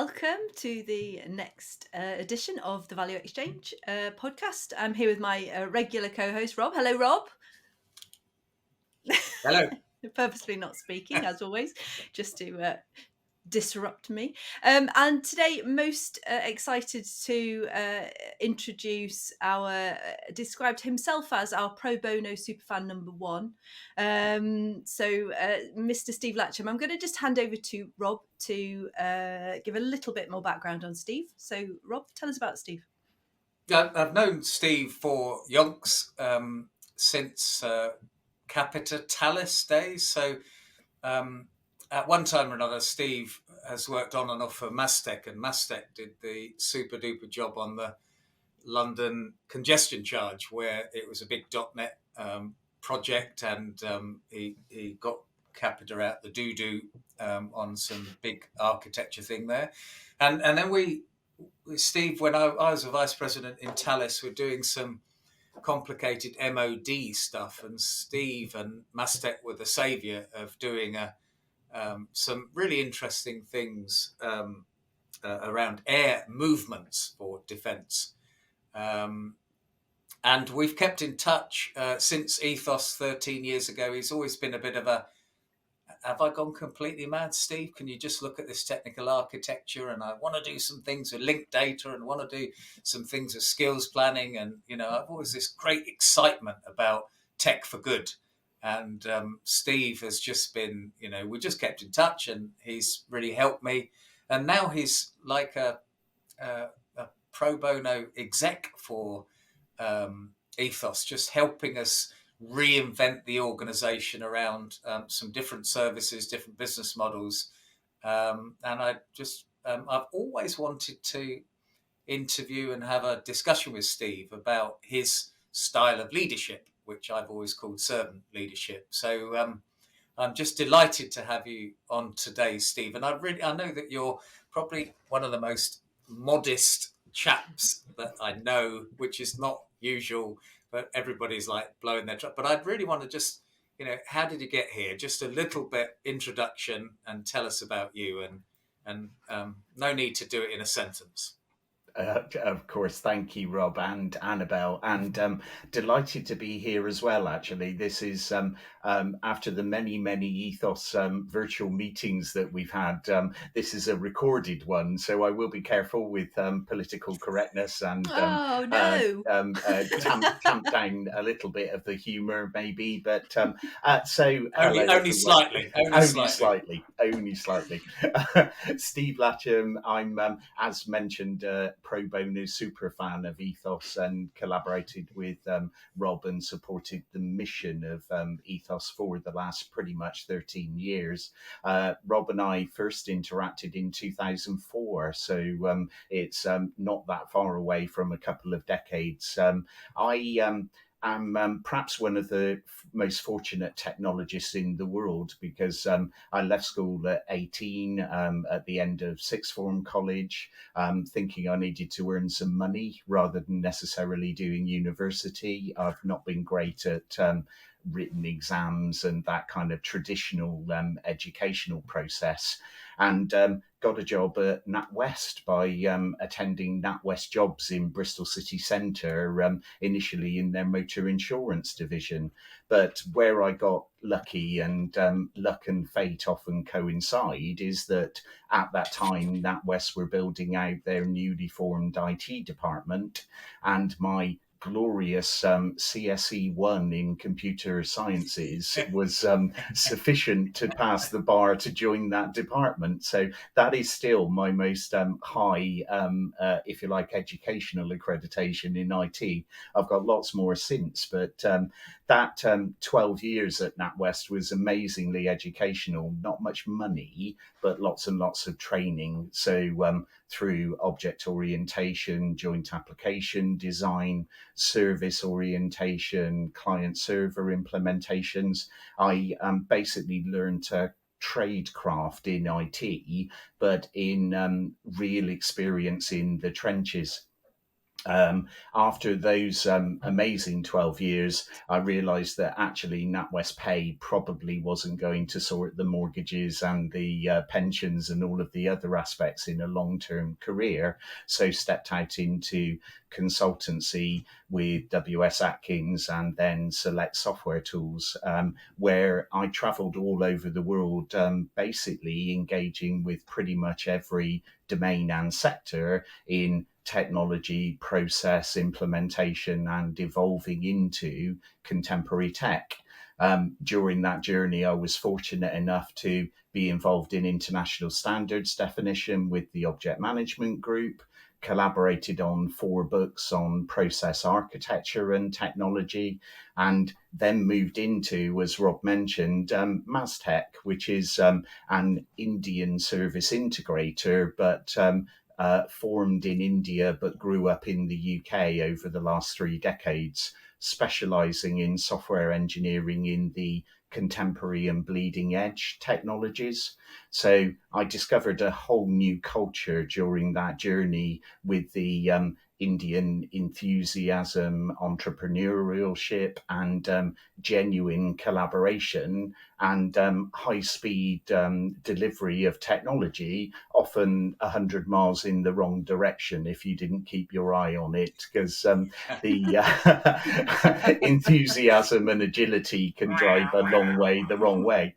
welcome to the next edition of the Value Exchange podcast. I'm here with my regular co-host, Rob. Hello, Rob. Hello. Purposely not speaking, as always, just to disrupt me. And today, most excited to introduce described himself as our pro-bono superfan number one. Mr. Steve Latchem, I'm going to just hand over to Rob to give a little bit more background on Steve. So, Rob, tell us about Steve. I've known Steve for yonks since Capita Talis days. So at one time or another, Steve has worked on and off for Mastek, and Mastek did the super duper job on the London congestion charge, where it was a big .NET project, and he got Capita out the doo-doo on some big architecture thing there. And then with Steve, when I was a vice president in Talis, we're doing some complicated MoD stuff, and Steve and Mastek were the saviour of doing some really interesting things around air movements for defence. And we've kept in touch since Ethos 13 years ago. He's always been a bit of a, have I gone completely mad, Steve? Can you just look at this technical architecture? And I want to do some things with linked data and want to do some things with skills planning. And, I've always this great excitement about tech for good. And Steve has just been, we just kept in touch, and he's really helped me. And now he's like a pro bono exec for Ethos, just helping us reinvent the organization around some different services, different business models. And I've always wanted to interview and have a discussion with Steve about his style of leadership, which I've always called servant leadership. So I'm just delighted to have you on today, Steve. And I know that you're probably one of the most modest chaps that I know, which is not usual, but everybody's like blowing their trumpet. But I'd really want to just, how did you get here? Just a little bit introduction, and tell us about you, and no need to do it in a sentence. Of course, thank you, Rob and Annabelle, and delighted to be here as well. Actually, this is after the many Ethos virtual meetings that we've had. This is a recorded one, so I will be careful with political correctness and Oh no! Tamp down a little bit of the humour, maybe. But only slightly. Steve Latchem. I'm as mentioned. Pro bono super fan of Ethos, and collaborated with Rob and supported the mission of Ethos for the last pretty much 13 years. Rob and I first interacted in 2004, so it's not that far away from a couple of decades. I'm perhaps one of the most fortunate technologists in the world, because I left school at 18 at the end of sixth form college, thinking I needed to earn some money rather than necessarily doing university. I've not been great at written exams and that kind of traditional educational process, and got a job at NatWest by attending NatWest jobs in Bristol city centre, initially in their motor insurance division. But where I got lucky, and luck and fate often coincide, is that at that time NatWest were building out their newly formed IT department, and my glorious CSE 1 in computer sciences was sufficient to pass the bar to join that department. So that is still my most high, if you like, educational accreditation in IT. I've got lots more since, but that 12 years at NatWest was amazingly educational. Not much money, but lots and lots of training. So through object orientation, joint application design, service orientation, client server implementations, I basically learned to tradecraft in IT, but in real experience in the trenches. After those amazing 12 years, I realised that actually NatWest Pay probably wasn't going to sort the mortgages and the pensions and all of the other aspects in a long-term career. So stepped out into consultancy with WS Atkins and then Select Software Tools, where I travelled all over the world, basically engaging with pretty much every domain and sector in technology, process, implementation, and evolving into contemporary tech. During that journey, I was fortunate enough to be involved in international standards definition with the Object Management Group, collaborated on 4 books on process architecture and technology, and then moved into, as Rob mentioned, Mastek, which is an Indian service integrator, but formed in India but grew up in the UK over the last 3 decades, specialising in software engineering in the contemporary and bleeding edge technologies. So I discovered a whole new culture during that journey with the Indian enthusiasm, entrepreneurship, and genuine collaboration and high speed delivery of technology, often 100 miles in the wrong direction if you didn't keep your eye on it, because the enthusiasm and agility can drive a long way the wrong way.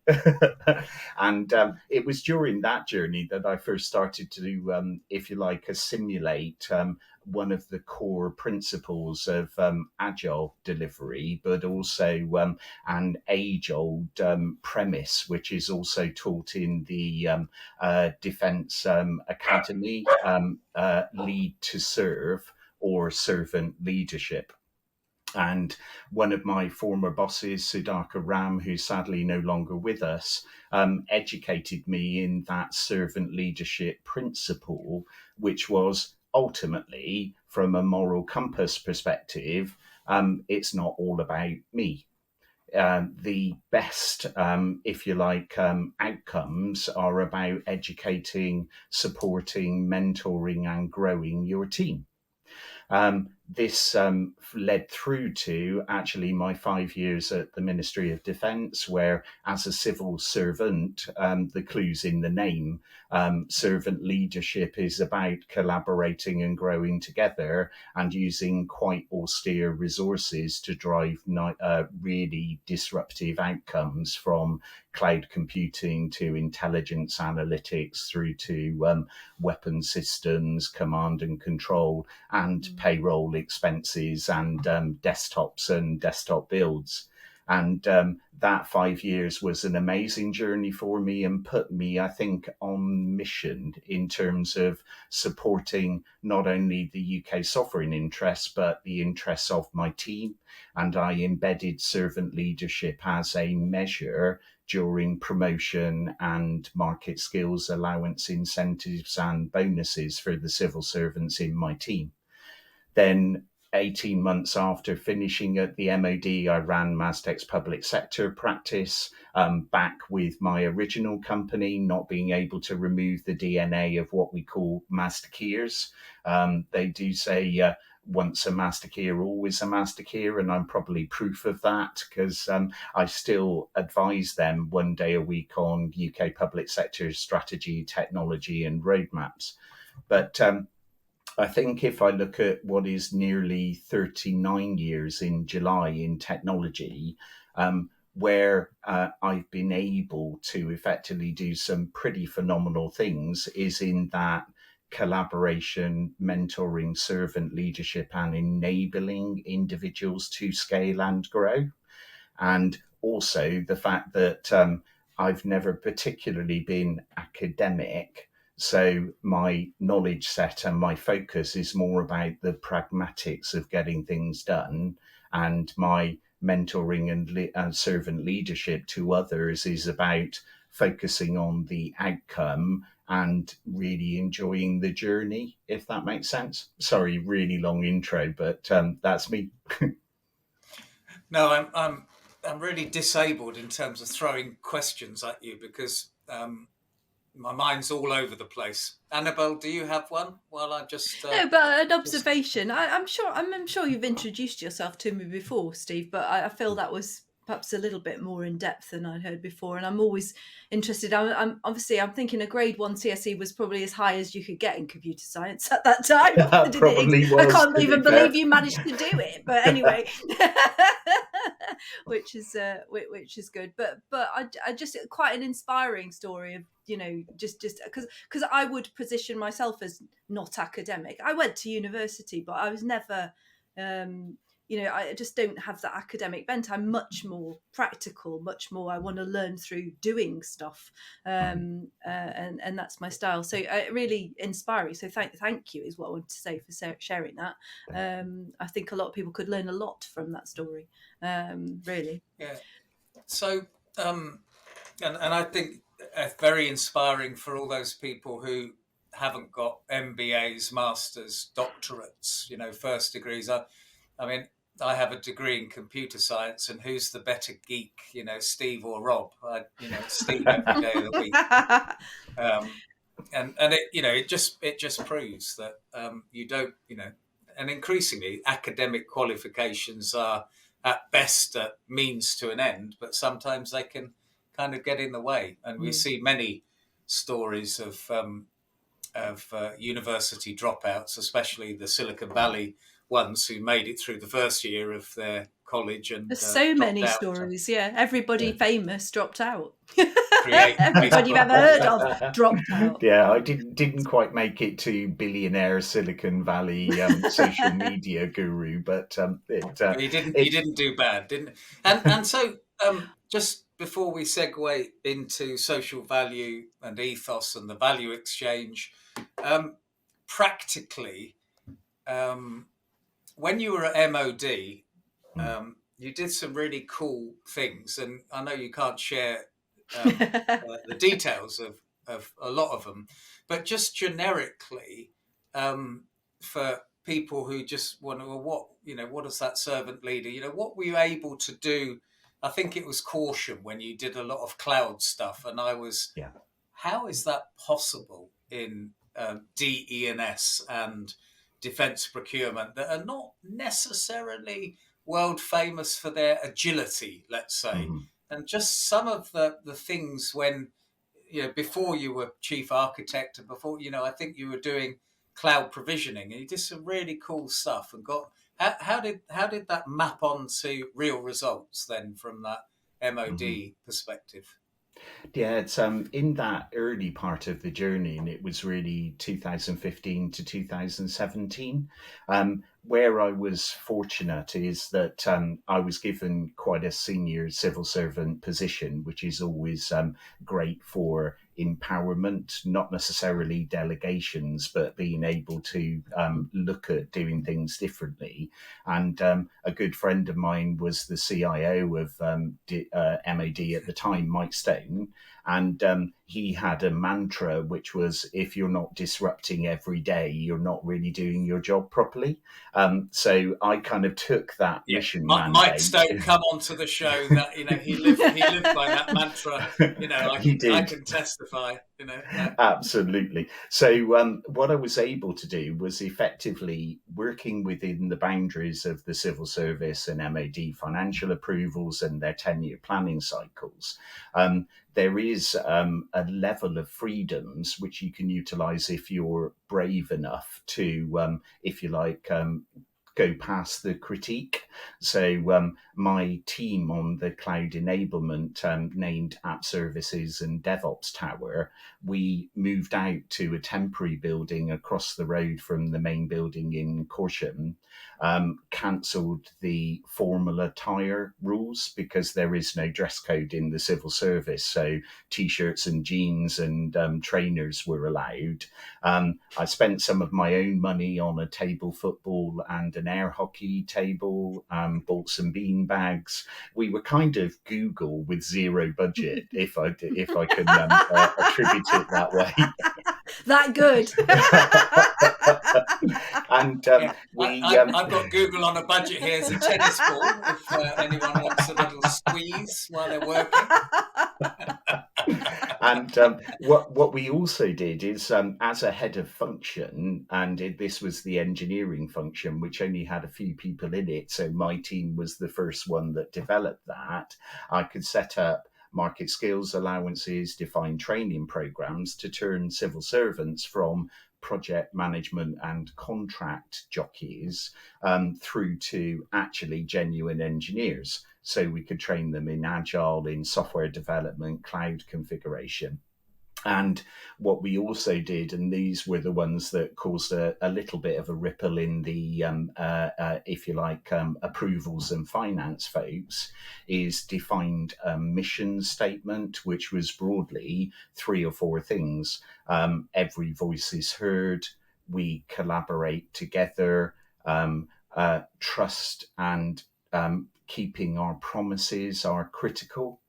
And it was during that journey that I first started to, if you like, assimilate one of the core principles of agile delivery, but also an age-old premise, which is also taught in the Defence Academy, lead to serve or servant leadership. And one of my former bosses, Sudhakar Ram, who's sadly no longer with us, educated me in that servant leadership principle, which was ultimately, from a moral compass perspective, it's not all about me. The best, if you like, outcomes are about educating, supporting, mentoring, and growing your team. This led through to actually my 5 years at the Ministry of Defence, where as a civil servant, the clue's in the name. Servant leadership is about collaborating and growing together and using quite austere resources to drive really disruptive outcomes, from cloud computing to intelligence analytics through to weapon systems, command and control, and payroll expenses, and desktops and desktop builds. And that 5 years was an amazing journey for me and put me, I think, on mission in terms of supporting not only the UK sovereign interests, but the interests of my team. And I embedded servant leadership as a measure during promotion and market skills allowance incentives and bonuses for the civil servants in my team. Then 18 months after finishing at the MoD, I ran Mastek's public sector practice, back with my original company, not being able to remove the DNA of what we call Mastekeers. They do say, once a Mastekeer, always a Mastekeer, and I'm probably proof of that, because I still advise them 1 day a week on UK public sector strategy, technology, and roadmaps. But I think if I look at what is nearly 39 years in July in technology, where I've been able to effectively do some pretty phenomenal things, is in that collaboration, mentoring, servant leadership, and enabling individuals to scale and grow. And also the fact that I've never particularly been academic. So my knowledge set and my focus is more about the pragmatics of getting things done. And my mentoring and servant leadership to others is about focusing on the outcome and really enjoying the journey, if that makes sense. Sorry, really long intro, but that's me. No, I'm really disabled in terms of throwing questions at you, because my mind's all over the place. Annabelle, do you have one? While I just no, but an observation. I'm sure you've introduced yourself to me before, Steve, but I feel that was perhaps a little bit more in depth than I'd heard before, and I'm always interested. I'm thinking a grade 1 CSE was probably as high as you could get in computer science at that time. Probably was, I can't to even be fair. believe you managed to do it, but anyway. which is good, but I just quite an inspiring story of, you know, just because I would position myself as not academic. I went to university, but I was never you know, I just don't have that academic bent. I'm much more practical, much more I want to learn through doing stuff, and that's my style. So really inspiring. So thank you is what I want to say for sharing that. I think a lot of people could learn a lot from that story. Really. Yeah. So and I think very inspiring for all those people who haven't got MBAs, masters, doctorates, you know, first degrees. I mean, I have a degree in computer science, and who's the better geek, you know, Steve or Rob? You know, it's Steve every day of the week. And it, you know, it just proves that you don't, you know, and increasingly academic qualifications are at best a means to an end, but sometimes they can kind of get in the way. And we see many stories of university dropouts, especially the Silicon Valley ones who made it through the first year of their college and there's so many stories. Yeah, everybody famous dropped out. Everybody you've ever heard of dropped out. Yeah, I didn't quite make it to billionaire Silicon Valley social media guru, but you didn't do bad, didn't? And so just before we segue into social value and ethos and the value exchange, practically, when you were at MoD, you did some really cool things, and I know you can't share the details of a lot of them, but just generically, for people who just want to, well, what is that servant leader? You know, what were you able to do? I think it was caution when you did a lot of cloud stuff, and I was, how is that possible in DE&S and defence procurement that are not necessarily world famous for their agility, let's say, and just some of the things when, you know, before you were chief architect and before, you know, I think you were doing cloud provisioning, and you did some really cool stuff and got, how did that map onto real results then from that MOD perspective? Yeah, it's in that early part of the journey, and it was really 2015 to 2017. Where I was fortunate is that I was given quite a senior civil servant position, which is always great for empowerment, not necessarily delegations, but being able to look at doing things differently. And a good friend of mine was the CIO of MOD at the time, Mike Stone. And he had a mantra, which was, if you're not disrupting every day, you're not really doing your job properly. So I kind of took that mission mandate. Mike Stone come onto the show. That, you know, he lived by that mantra. You know, I can testify. You know, absolutely. So what I was able to do was effectively working within the boundaries of the civil service and MOD financial approvals and their 10-year planning cycles. There is a level of freedoms which you can utilize if you're brave enough to, if you like, go past the critique. So my team on the cloud enablement named App Services and DevOps Tower, we moved out to a temporary building across the road from the main building in Corsham, cancelled the formal attire rules because there is no dress code in the civil service. So T-shirts and jeans and trainers were allowed. I spent some of my own money on a table football and an air hockey table, bought some bean bags. We were kind of Google with zero budget, if I can attribute it that way. That good. And I've got Google on a budget here as a tennis ball, if anyone wants a little squeeze while they're working. And what we also did is, as a head of function, and this was the engineering function, which only had a few people in it, so my team was the first one that developed that. I could set up market skills allowances, define training programs to turn civil servants from project management and contract jockeys through to actually genuine engineers. So we could train them in agile, in software development, cloud configuration. And what we also did, and these were the ones that caused a little bit of a ripple in the, if you like, approvals and finance folks, is defined a mission statement, which was broadly 3 or 4 things. Every voice is heard, we collaborate together, trust and keeping our promises are critical.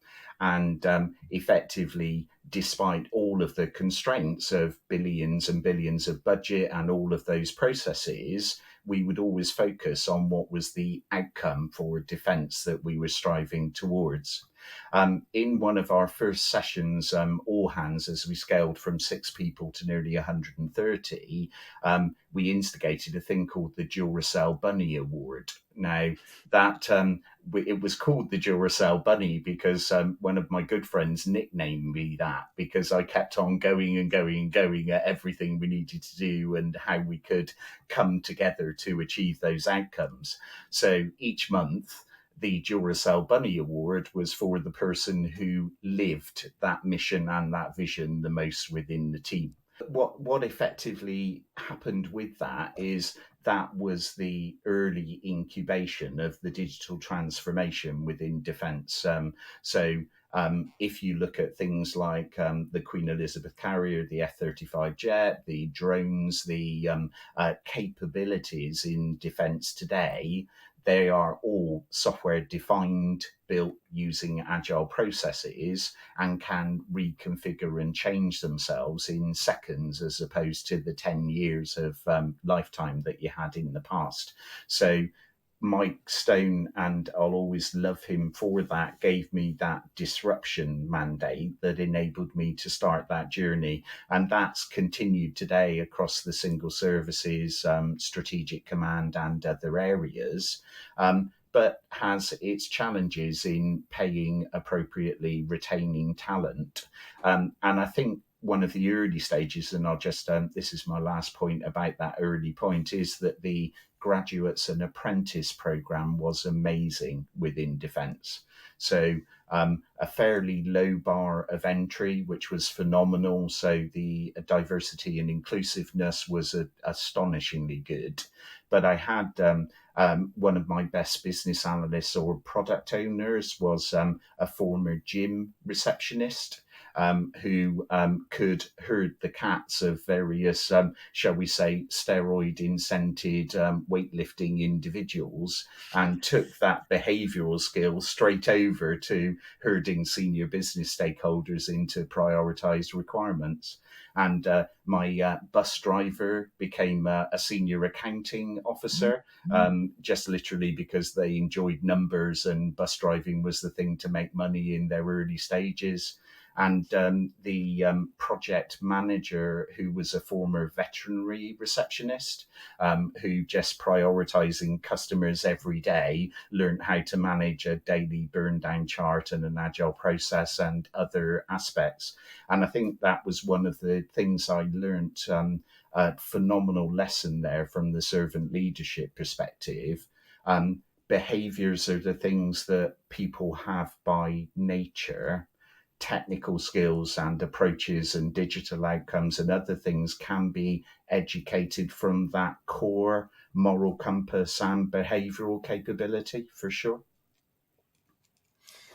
And effectively, despite all of the constraints of billions and billions of budget and all of those processes, we would always focus on what was the outcome for defence that we were striving towards. In one of our first sessions, all hands, as we scaled from 6 people to nearly 130, we instigated a thing called the Duracell Bunny Award. Now, that it was called the Duracell Bunny because one of my good friends nicknamed me that, because I kept on going and going and going at everything we needed to do and how we could come together to achieve those outcomes. So each month, the Duracell Bunny Award was for the person who lived that mission and that vision the most within the team. What effectively happened with that is that was the early incubation of the digital transformation within defence. If you look at things like the Queen Elizabeth carrier, the F-35 jet, the drones, the capabilities in defence today, they are all software defined, built using agile processes, and can reconfigure and change themselves in seconds, as opposed to the 10 years of lifetime that you had in the past. So Mike Stone, and I'll always love him for that, gave me that disruption mandate that enabled me to start that journey. And that's continued today across the single services, strategic command and other areas. But has its challenges in paying appropriately, retaining talent. And I think one of the early stages, and I'll just, this is my last point about that early point, is that the graduates and apprentice program was amazing within defence. So a fairly low bar of entry, which was phenomenal. So the diversity and inclusiveness was astonishingly good. But I had one of my best business analysts or product owners was a former gym receptionist. Who could herd the cats of various, shall we say, steroid-incented weightlifting individuals, and took that behavioural skill straight over to herding senior business stakeholders into prioritised requirements. And my bus driver became a senior accounting officer, just literally because they enjoyed numbers and bus driving was the thing to make money in their early stages. And the project manager, who was a former veterinary receptionist, who just prioritising customers every day, learned how to manage a daily burn down chart and an agile process and other aspects. And I think that was one of the things I learned, a phenomenal lesson there from the servant leadership perspective. Behaviours are the things that people have by nature. Technical skills and approaches and digital outcomes and other things can be educated from that core moral compass and behavioural capability, for sure.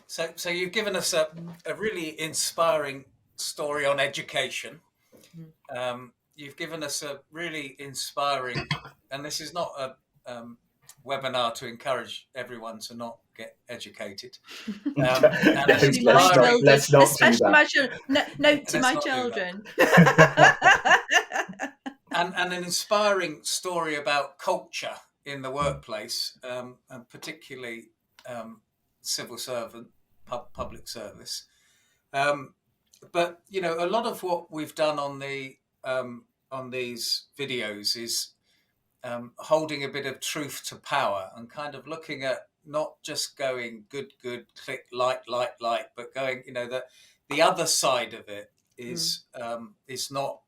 So you've given us a really inspiring story on education. You've given us a really inspiring, and this is not a webinar to encourage everyone to not get educated. Especially my children. Let's not Especially do that. my children. Note to my children. And an inspiring story about culture in the workplace, and particularly civil servant, public service. but a lot of what we've done on these videos is holding a bit of truth to power and kind of looking at not just going good, click, like, but going, that the other side of it is not,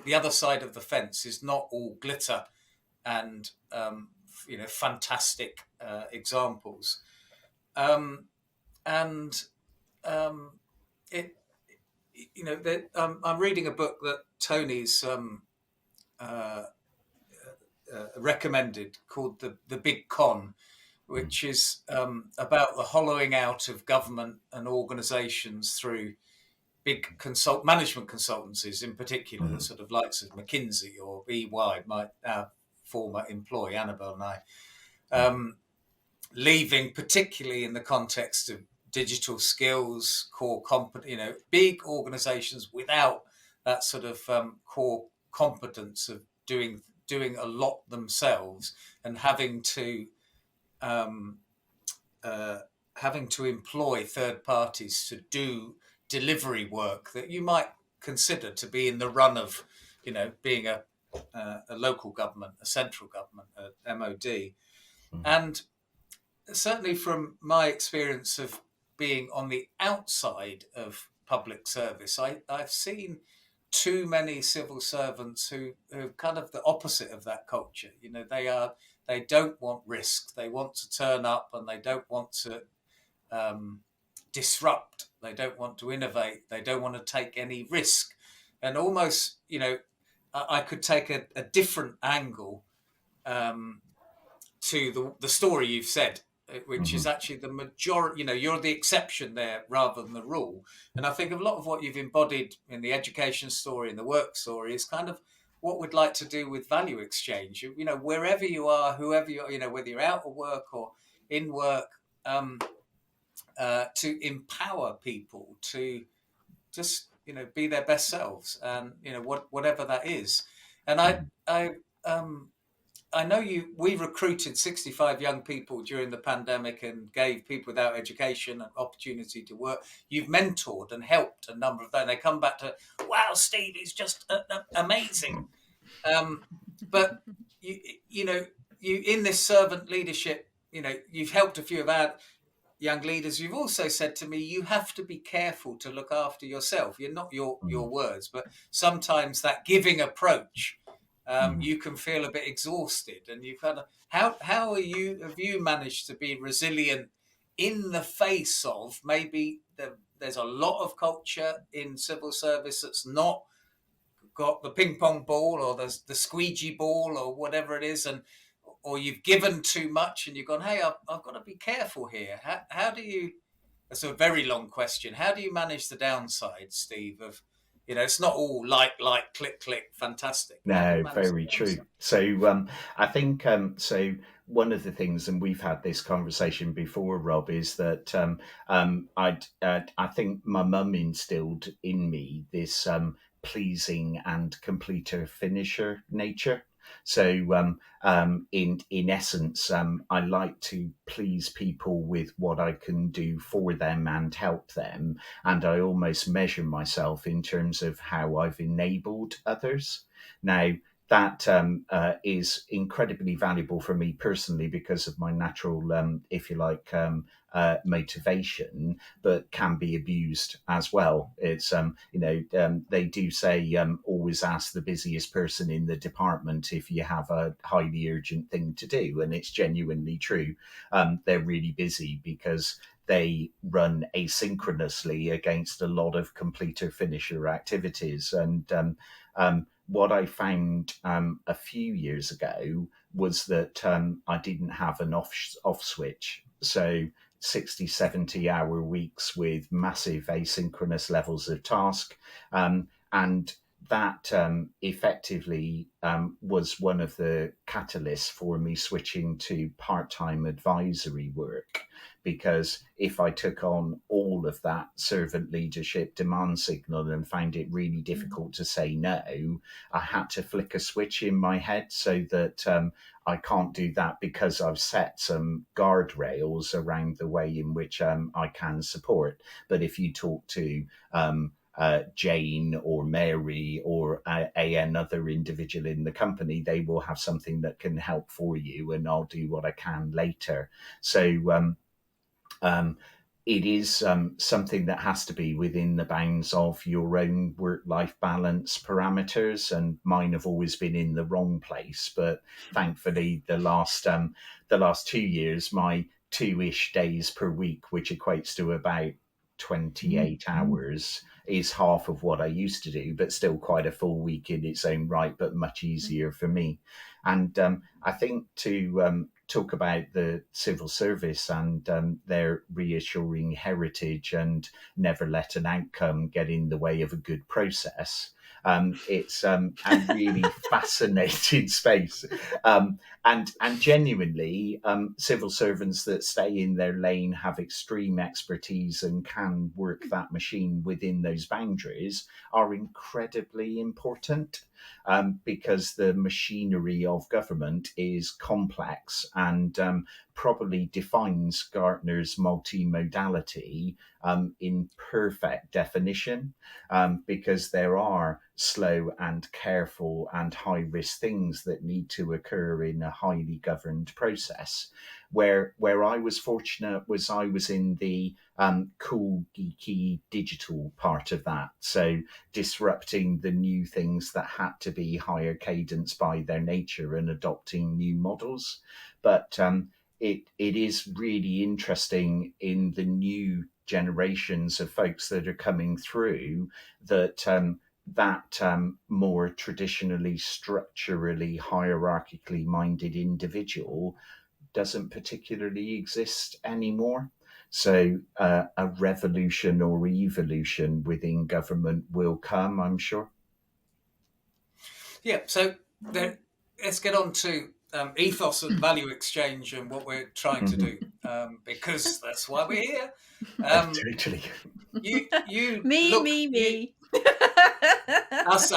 the other side of the fence is not all glitter and fantastic examples, and it I'm reading a book that Tony's recommended called the Big Con, which is about the hollowing out of government and organisations through big management consultancies, in particular, the sort of likes of McKinsey or EY, our former employee Annabelle and I, leaving, particularly in the context of digital skills, core competence, big organisations without that sort of core competence of doing a lot themselves and having to employ third parties to do delivery work that you might consider to be in the run of, being a local government, a central government, a MoD. And certainly from my experience of being on the outside of public service, I've seen too many civil servants who are kind of the opposite of that culture. They don't want risk. They want to turn up and they don't want to disrupt. They don't want to innovate. They don't want to take any risk. And almost, I could take a different angle to the story you've said, which is actually the majority. You're the exception there rather than the rule. And I think a lot of what you've embodied in the education story and the work story is kind of what we'd like to do with value exchange. Wherever you are, whoever you are, whether you're out of work or in work, to empower people to just be their best selves, and whatever that is. And I know we recruited 65 young people during the pandemic and gave people without education an opportunity to work. You've mentored and helped a number of them. They come back to, wow, Steve is just amazing. But you in this servant leadership, you've helped a few of our young leaders. You've also said to me, you have to be careful to look after yourself. You're not your words, but sometimes that giving approach, you can feel a bit exhausted, and you kind of how have you managed to be resilient in the face of maybe there's a lot of culture in civil service that's not got the ping pong ball or the squeegee ball or whatever it is, or you've given too much and you've gone, hey, I've got to be careful here. How do you? That's a very long question. How do you manage the downside, Steve, of it's not all like, click, fantastic. No, very true. So I think so. One of the things, and we've had this conversation before, Rob, is that I think my mum instilled in me this pleasing and completer finisher nature. So in essence, I like to please people with what I can do for them and help them, and I almost measure myself in terms of how I've enabled others. Now, that is incredibly valuable for me personally because of my natural, if you like, motivation, but can be abused as well. It's they do say always ask the busiest person in the department if you have a highly urgent thing to do, and it's genuinely true. They're really busy because they run asynchronously against a lot of completer finisher activities. And what I found a few years ago was that I didn't have an off switch. So 60, 70 hour weeks with massive asynchronous levels of task. And that effectively was one of the catalysts for me switching to part-time advisory work, because if I took on all of that servant leadership demand signal and found it really difficult to say no, I had to flick a switch in my head so that I can't do that, because I've set some guardrails around the way in which I can support. But if you talk to Jane or Mary or another individual in the company. They will have something that can help for you, and I'll do what I can later. So it is something that has to be within the bounds of your own work-life balance parameters, and mine have always been in the wrong place. But thankfully, the last 2 years, my 2-ish days per week, which equates to about 28 hours, is half of what I used to do, but still quite a full week in its own right, but much easier for me. And I think to talk about the civil service and their reassuring heritage and never let an outcome get in the way of a good process. It's a really fascinating space. And genuinely, civil servants that stay in their lane have extreme expertise and can work that machine within those boundaries are incredibly important. Because the machinery of government is complex and probably defines Gartner's multimodality in perfect definition, because there are slow and careful and high risk things that need to occur in a highly governed process. Where I was fortunate was I was in the cool, geeky, digital part of that. So disrupting the new things that had to be higher cadence by their nature and adopting new models. But it is really interesting in the new generations of folks that are coming through that more traditionally, structurally, hierarchically minded individual doesn't particularly exist anymore. So a revolution or evolution within government will come, I'm sure. Yeah, so let's get on to ethos and value exchange and what we're trying to do, because that's why we're here. Totally. You Me, look, me, me. us.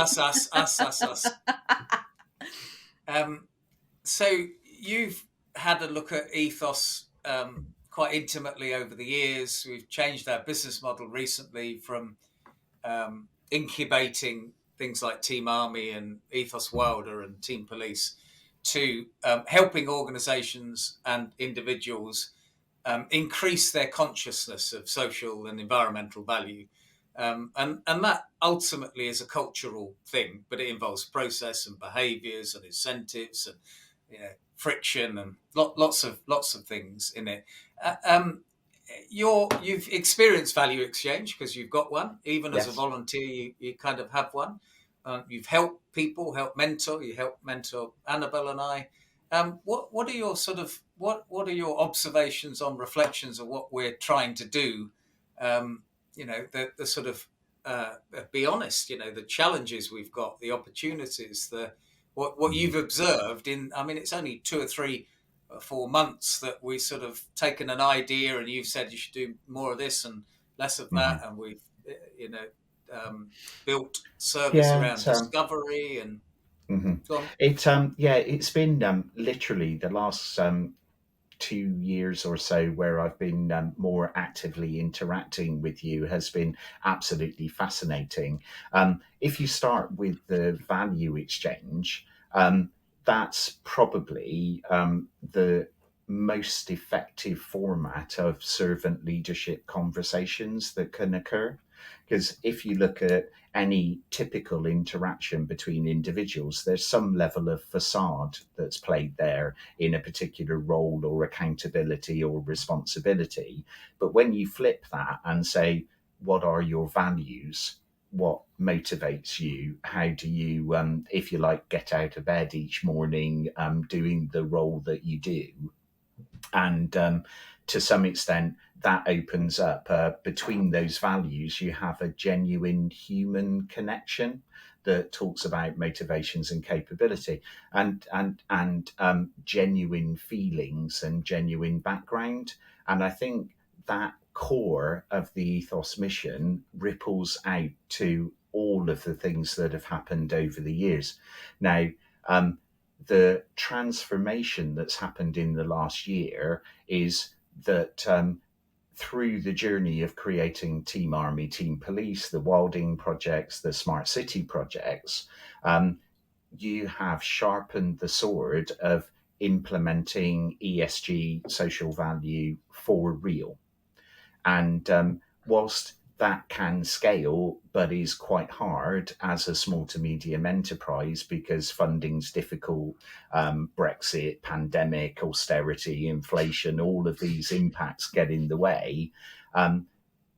So you've had a look at ethos quite intimately over the years. We've changed our business model recently from incubating things like Team Army and Ethos Wilder and Team Police to helping organizations and individuals increase their consciousness of social and environmental value. And that ultimately is a cultural thing, but it involves process and behaviors and incentives and friction and lots of things in it. You've experienced value exchange because you've got one. Even as a volunteer, you kind of have one. You've helped people, you help mentor Annabelle and I. What are your what are your observations on reflections of what we're trying to do? The sort of be honest. The challenges we've got, the opportunities, what you've observed in. I mean, it's only 2 or 3 or 4 months that we sort of taken an idea, and you've said you should do more of this and less of that, and we've built service around discovery and. It's been literally the last 2 years or so where I've been more actively interacting with you has been absolutely fascinating. If you start with the value exchange, that's probably the most effective format of servant leadership conversations that can occur. Because if you look at any typical interaction between individuals, there's some level of facade that's played there in a particular role or accountability or responsibility. But when you flip that and say, what are your values? What motivates you? How do you, if you like, get out of bed each morning doing the role that you do? And to some extent, that opens up between those values, you have a genuine human connection that talks about motivations and capability and genuine feelings and genuine background. And I think that core of the ethos mission ripples out to all of the things that have happened over the years. Now, the transformation that's happened in the last year is that through the journey of creating Team Army, Team Police, the Wilding projects, the Smart City projects, you have sharpened the sword of implementing ESG social value for real. And whilst that can scale, but is quite hard as a small to medium enterprise because funding's difficult, Brexit, pandemic, austerity, inflation, all of these impacts get in the way.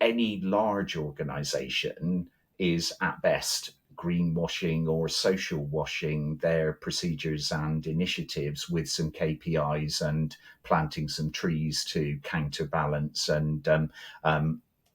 Any large organization is at best greenwashing or social washing their procedures and initiatives with some KPIs and planting some trees to counterbalance and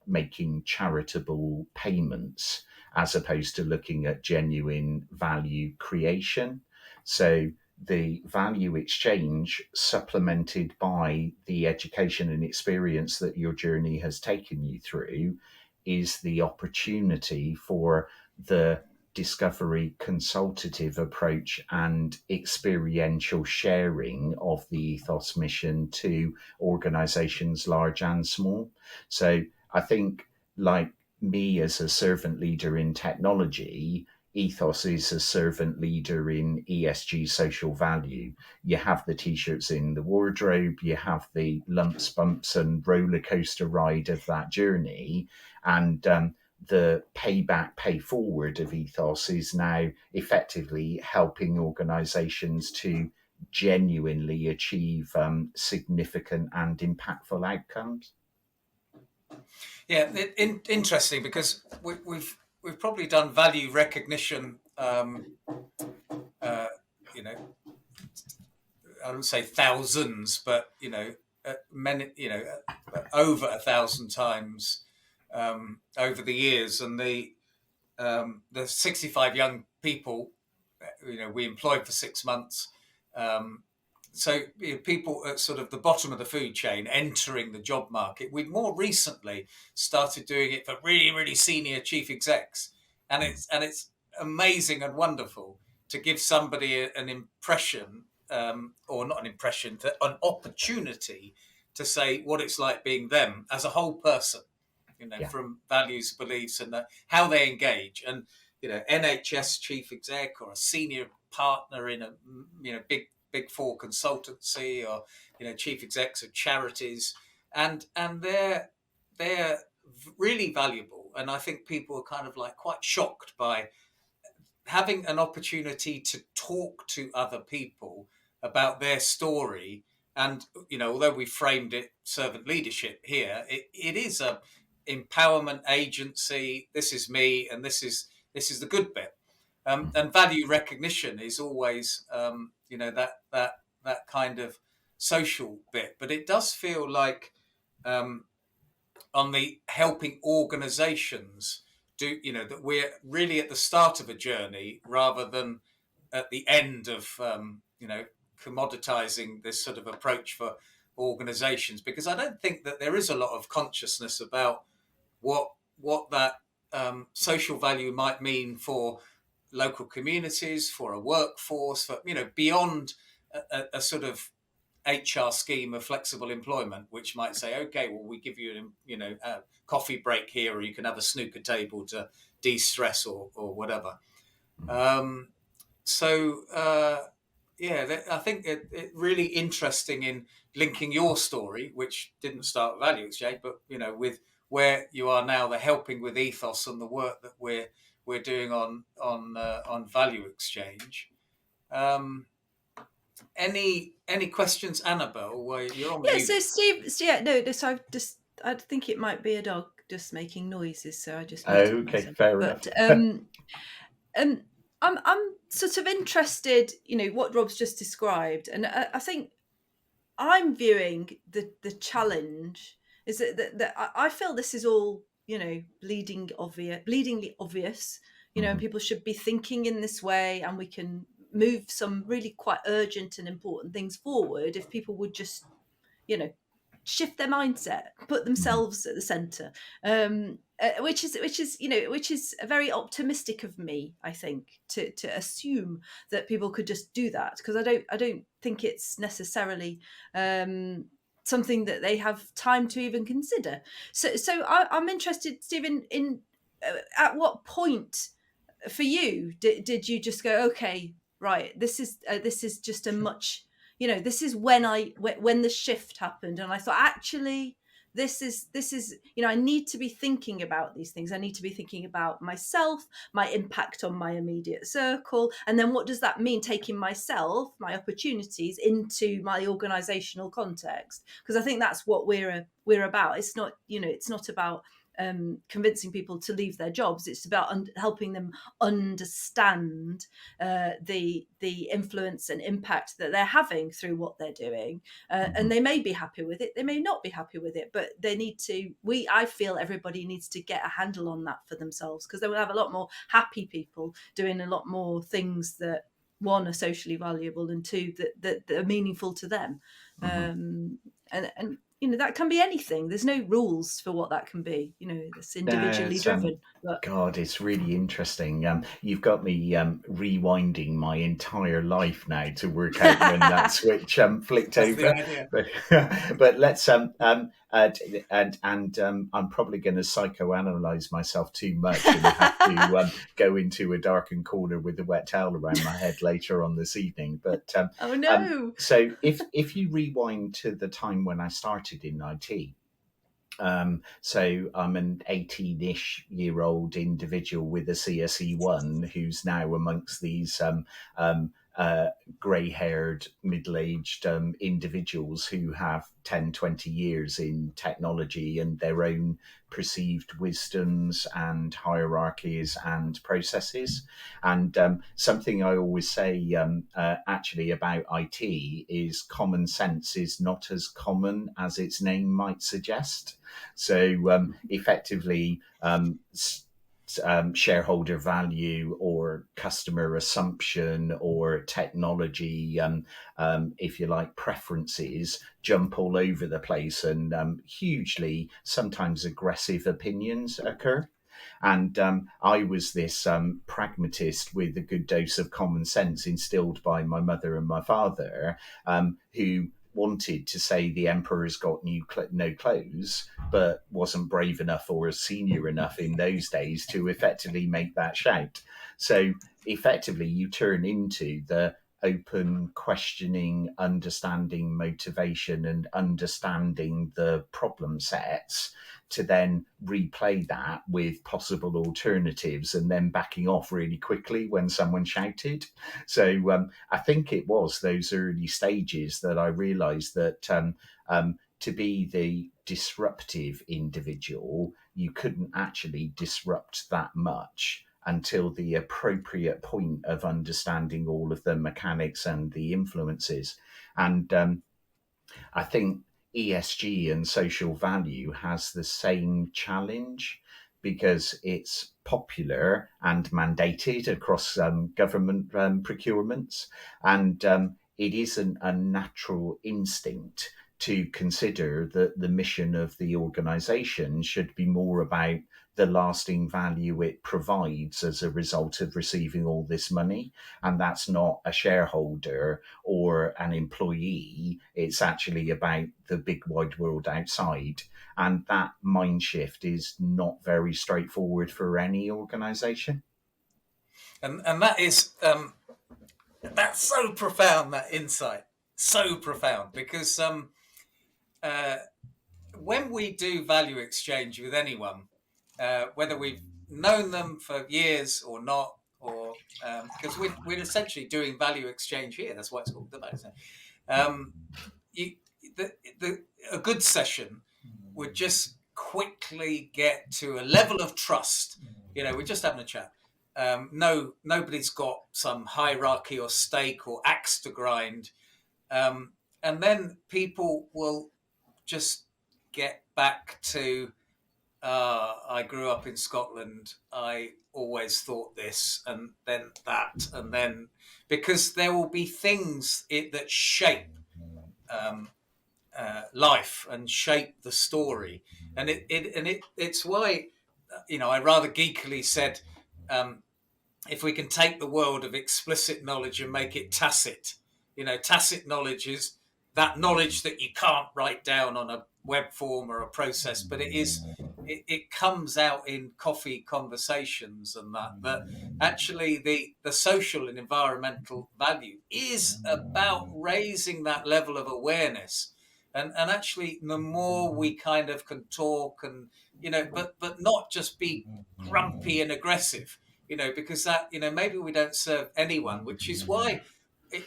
making charitable payments as opposed to looking at genuine value creation. So the value exchange supplemented by the education and experience that your journey has taken you through is the opportunity for the discovery consultative approach and experiential sharing of the Ethos mission to organizations large and small. So I think, like me as a servant leader in technology, Ethos is a servant leader in ESG social value. You have the t-shirts in the wardrobe, you have the lumps, bumps and roller coaster ride of that journey. And the payback, pay forward of Ethos is now effectively helping organizations to genuinely achieve significant and impactful outcomes. Yeah, interesting, because we've probably done value recognition. You know, I wouldn't say thousands, but many, over 1,000 times over the years, and the 65 young people, we employed for 6 months. So people at sort of the bottom of the food chain entering the job market. We've more recently started doing it for really, really senior chief execs, and it's amazing and wonderful to give somebody an impression, or not an impression, an opportunity to say what it's like being them as a whole person, from values, beliefs, and how they engage. And NHS chief exec or a senior partner in a big four consultancy, or chief execs of charities, and they're really valuable. And I think people are kind of like quite shocked by having an opportunity to talk to other people about their story. And although we framed it servant leadership here, it is a empowerment agency. This is me, and this is the good bit. And value recognition is always that kind of social bit. But it does feel like on the helping organizations that we're really at the start of a journey rather than at the end of commoditizing this sort of approach for organizations, because I don't think that there is a lot of consciousness about what that social value might mean for local communities, for a workforce, for beyond a sort of HR scheme of flexible employment, which might say, okay, well, we give you a coffee break here, or you can have a snooker table to de-stress or whatever. I think it really interesting in linking your story, which didn't start with Value Exchange, but with where you are now, the helping with Ethos and the work that we're doing on Value Exchange. Any questions, Annabelle? Well, you're on mute. So Steve, I think it might be a dog just making noises, so I just muted myself. Fair enough. I'm sort of interested, what Rob's just described, and I think I'm viewing the challenge is that I feel this is all bleedingly obvious, and people should be thinking in this way, and we can move some really quite urgent and important things forward if people would just shift their mindset, put themselves at the center, which is very optimistic of me, I think, to assume that people could just do that, because I don't think it's necessarily something that they have time to even consider. So I'm interested, Stephen, in at what point for you did you just go, okay, right, this is just a much, this is when when the shift happened, and I thought, actually, this is I need to be thinking about these things. I need to be thinking about myself, my impact on my immediate circle, and then what does that mean, taking myself, my opportunities, into my organizational context? Because I think that's what we're about. It's not it's not about convincing people to leave their jobs. It's about helping them understand the influence and impact that they're having through what they're doing, and they may be happy with it, they may not be happy with it, but they need to. I feel everybody needs to get a handle on that for themselves, because they will have a lot more happy people doing a lot more things that, one, are socially valuable, and two, that are meaningful to them. And that can be anything. There's no rules for what that can be. It's individually driven. But God, it's really interesting. You've got me rewinding my entire life now to work out when that switch flicked That's over. the idea. But let's and I'm probably going to psychoanalyze myself too much and have to go into a darkened corner with a wet towel around my head later on this evening. But oh no! So if you rewind to the time when I started in IT. So I'm an 18-ish year old individual with a CSE 1 who's now amongst these grey-haired, middle-aged individuals who have 10, 20 years in technology and their own perceived wisdoms and hierarchies and processes. And something I always say actually about IT is common sense is not as common as its name might suggest. So effectively, shareholder value or customer assumption or technology, if you like, preferences jump all over the place, and hugely, sometimes aggressive opinions occur. And I was this pragmatist with a good dose of common sense instilled by my mother and my father, who wanted to say the emperor's got no clothes, but wasn't brave enough or senior enough in those days to effectively make that shout. So effectively, you turn into the open, questioning, understanding motivation and understanding the problem sets to then replay that with possible alternatives and then backing off really quickly when someone shouted. So I think it was those early stages that I realized that to be the disruptive individual, you couldn't actually disrupt that much until the appropriate point of understanding all of the mechanics and the influences. And I think ESG and social value has the same challenge because it's popular and mandated across government procurements. And it isn't a natural instinct to consider that the mission of the organization should be more about the lasting value it provides as a result of receiving all this money. And that's not a shareholder or an employee. It's actually about the big wide world outside. And that mind shift is not very straightforward for any organization. And that is, that's so profound, that insight. So profound, because when we do value exchange with anyone, whether we've known them for years or not, or because we're essentially doing value exchange here. That's why it's called the value exchange. A good session would just quickly get to a level of trust. We're just having a chat. Nobody's got some hierarchy or stake or axe to grind. And then people will just get back to, I grew up in Scotland, I always thought this, and then that, and then, because there will be things that shape life and shape the story. And it's why, I rather geekily said, if we can take the world of explicit knowledge and make it tacit, tacit knowledge is that knowledge that you can't write down on a web form or a process, but it comes out in coffee conversations, and that actually the social and environmental value is about raising that level of awareness. And actually, the more we kind of can talk and, but not just be grumpy and aggressive, because that, maybe we don't serve anyone, which is why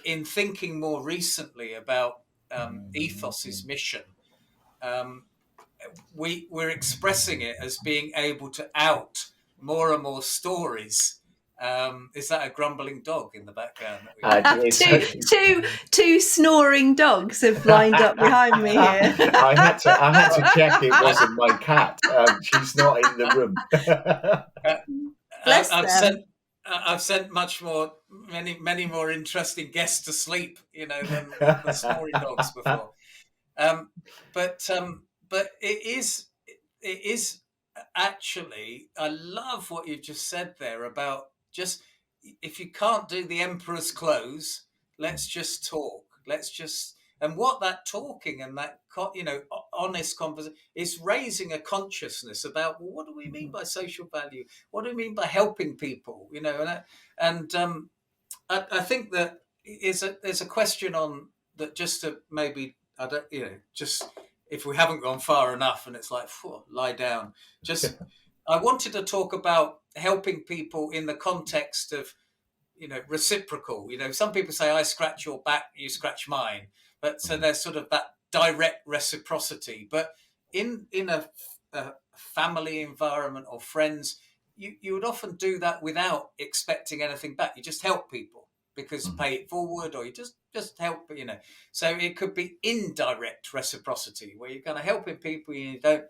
in thinking more recently about Ethos's mission, we're expressing it as being able to out more and more stories. Is that a grumbling dog in the background that we two snoring dogs have lined up behind me here. I had to check it wasn't my cat. She's not in the room. Bless them. I've sent many more interesting guests to sleep, than the snoring dogs before. But it is actually, I love what you just said there about just, if you can't do the emperor's clothes, let's just talk. And what that talking and that, honest conversation is raising a consciousness about, well, what do we mean by social value? What do we mean by helping people? And I think that there's a question on that, just to maybe, I don't, just if we haven't gone far enough and it's like, lie down. Just, I wanted to talk about helping people in the context of, reciprocal. Some people say, I scratch your back, you scratch mine. But so there's sort of that direct reciprocity. But in a family environment or friends, you would often do that without expecting anything back. You just help people because pay it forward, or you just help, So it could be indirect reciprocity, where you're kind of helping people, you don't,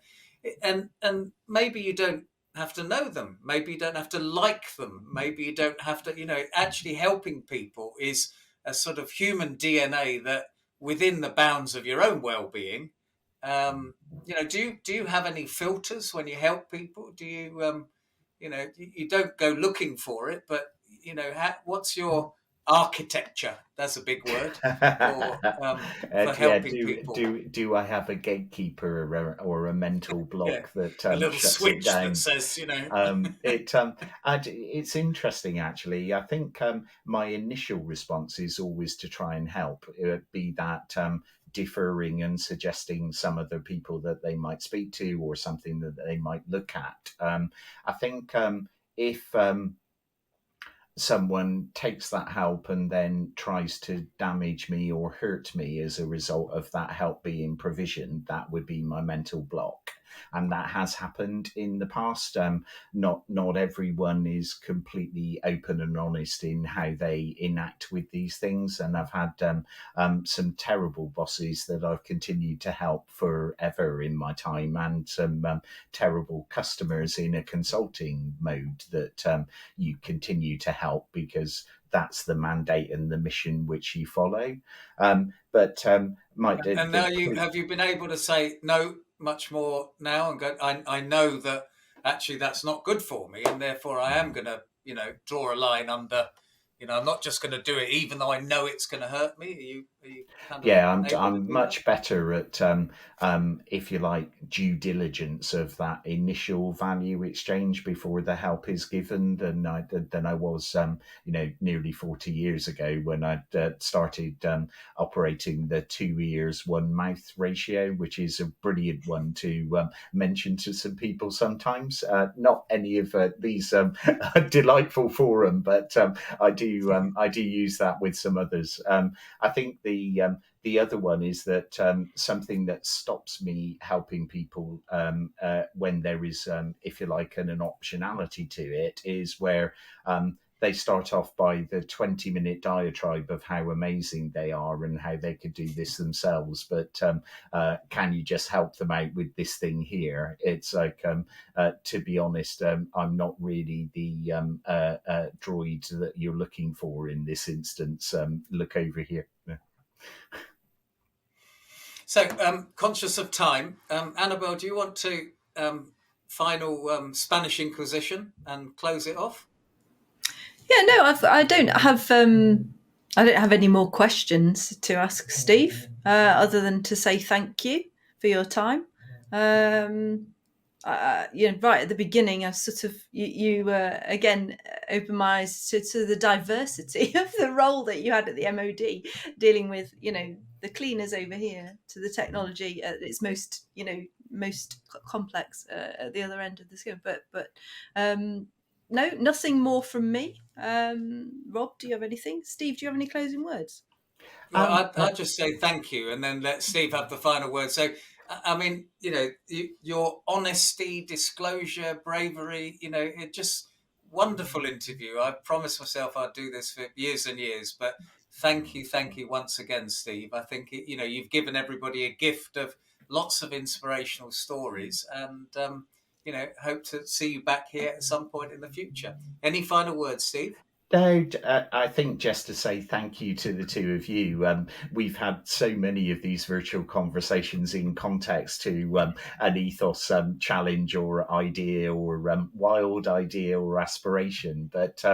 and maybe you don't have to know them, maybe you don't have to like them, maybe you don't have to, actually helping people is a sort of human DNA that, within the bounds of your own well-being, do you have any filters when you help people? Do you, you don't go looking for it, but what's your architecture? That's a big word for helping people. Do I have a gatekeeper or a mental block that a little shuts switch it down? that says, It's interesting, actually. I think my initial response is always to try and help, be that deferring and suggesting some other people that they might speak to or something that they might look at. I think if someone takes that help and then tries to damage me or hurt me as a result of that help being provisioned, that would be my mental block. And that has happened in the past. Not everyone is completely open and honest in how they enact with these things. And I've had some terrible bosses that I've continued to help forever in my time, and some terrible customers in a consulting mode that you continue to help because that's the mandate and the mission which you follow. And now have you been able to say no much more now and go, I know that actually that's not good for me, and therefore I am going to, draw a line under, I'm not just going to do it even though I know it's going to hurt me. Are you kind of I'm much better at if you like, due diligence of that initial value exchange before the help is given than I was nearly 40 years ago, when I started operating the 2 ears 1 mouth ratio, which is a brilliant one to mention to some people sometimes. Not any of these delightful forum, but I do use that with some others. I think the other one is that something that stops me helping people when there is, if you like, an optionality to it, is where they start off by the 20-minute diatribe of how amazing they are and how they could do this themselves, but can you just help them out with this thing here? It's like, to be honest, I'm not really the droid that you're looking for in this instance. Look over here. So, conscious of time, Annabelle, do you want to final Spanish Inquisition and close it off? Yeah, no, I don't have I don't have any more questions to ask Steve, other than to say thank you for your time. Right at the beginning, I sort of you again opened my eyes to the diversity of the role that you had at the MoD, dealing with the cleaners over here to the technology at its most complex at the other end of the scale. But no, nothing more from me. Rob, do you have anything? Steve, do you have any closing words? Well, I'd just say thank you, and then let Steve have the final word. So, I mean, your honesty, disclosure, bravery, it just wonderful interview. I promised myself I'd do this for years and years, but thank you once again, Steve. I think you've given everybody a gift of lots of inspirational stories, and hope to see you back here at some point in the future. Any final words, Steve? No, I think just to say thank you to the two of you. We've had so many of these virtual conversations in context to an ethos challenge or idea or wild idea or aspiration. But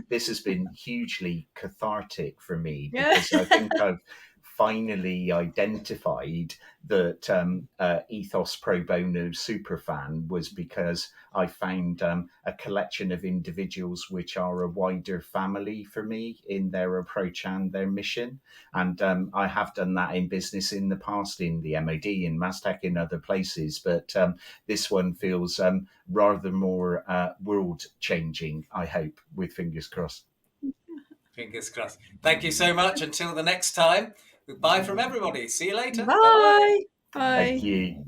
this has been hugely cathartic for me because I think I've finally identified that Ethos Pro-bono Superfan was because I found a collection of individuals which are a wider family for me in their approach and their mission. And I have done that in business in the past, in the MoD, in Mastek, in other places. But this one feels rather more world-changing, I hope, with fingers crossed. Fingers crossed. Thank you so much. Until the next time, goodbye from everybody. See you later. Bye. Bye. Thank you.